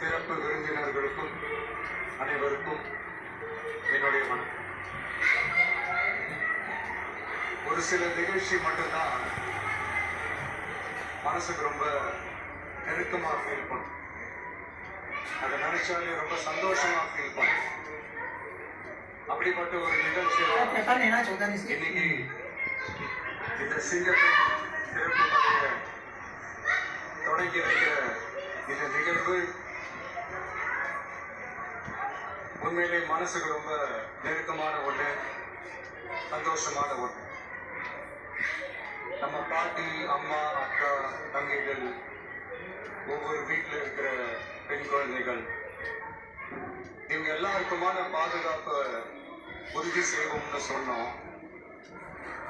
சிறப்பு விருந்தினர்களுக்கும் அனைவருக்கும் என்னுடைய வணக்கம். ஒரு சில நிகழ்ச்சி மட்டும்தான் மனசுக்கு ரொம்ப நெருக்கமா ஃபீல் பண்ணும். அதை நினைச்சாலே ரொம்ப சந்தோஷமா ஃபீல் பண்ணும். அப்படிப்பட்ட ஒரு நிகழ்ச்சியில இன்னைக்கு இந்த சிங்கத்தின் சிறப்பு பணியை தொடங்கி வைக்கிற இந்த நிகழ்வு உண்மையிலே மனசுக்கு ரொம்ப நெருக்கமான ஒண்ணு, சந்தோஷமான ஒண்ணு. நம்ம பாட்டி, அம்மா, அக்கா, தங்கைகள், ஒவ்வொரு வீட்டில் இருக்கிற பெண் குழந்தைகள், இவங்க எல்லாருக்குமான பாதுகாப்பை உறுதி செய்வோம்னு சொன்னோம்.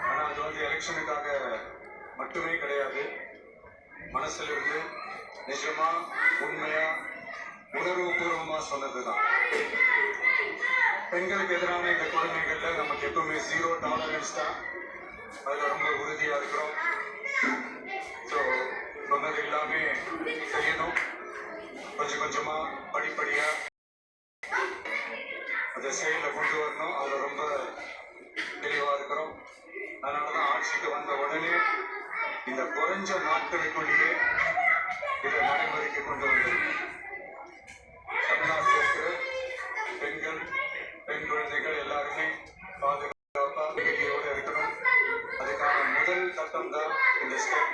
ஆனா அது எலெக்ஷனுக்காக மட்டுமே கிடையாது. மனசுல இருந்து நிஜமா, உண்மையா, உணர்வுபூர்வமா சொன்னதுதான். பெண்களுக்கு எதிரான இந்த கொடுமைகள்ல நமக்கு எப்பவுமே 0 டாலரன்ஸ் தான். அதுல ரொம்ப உறுதியா இருக்கிறோம். ஸோ சொன்னது எல்லாமே செய்யணும். கொஞ்சம் கொஞ்சமா படிப்படியா அதை செயல கொண்டு வரணும். அதுல ரொம்ப தெளிவா இருக்கிறோம். அதனாலதான் ஆட்சிக்கு வந்த உடனே இந்த குறைஞ்ச நாட்களுக்குள்ளேயே இதை நடைமுறைக்கு கொண்டு வந்திருக்கோம். தமிழ்நாட்டில் இருக்கிற பெண்கள், பெண் குழந்தைகள் எல்லாருமே பாதுகாப்பா இருக்கணும். அதுக்கான முதல் கட்டம் தான் இந்த ஸ்டெப்.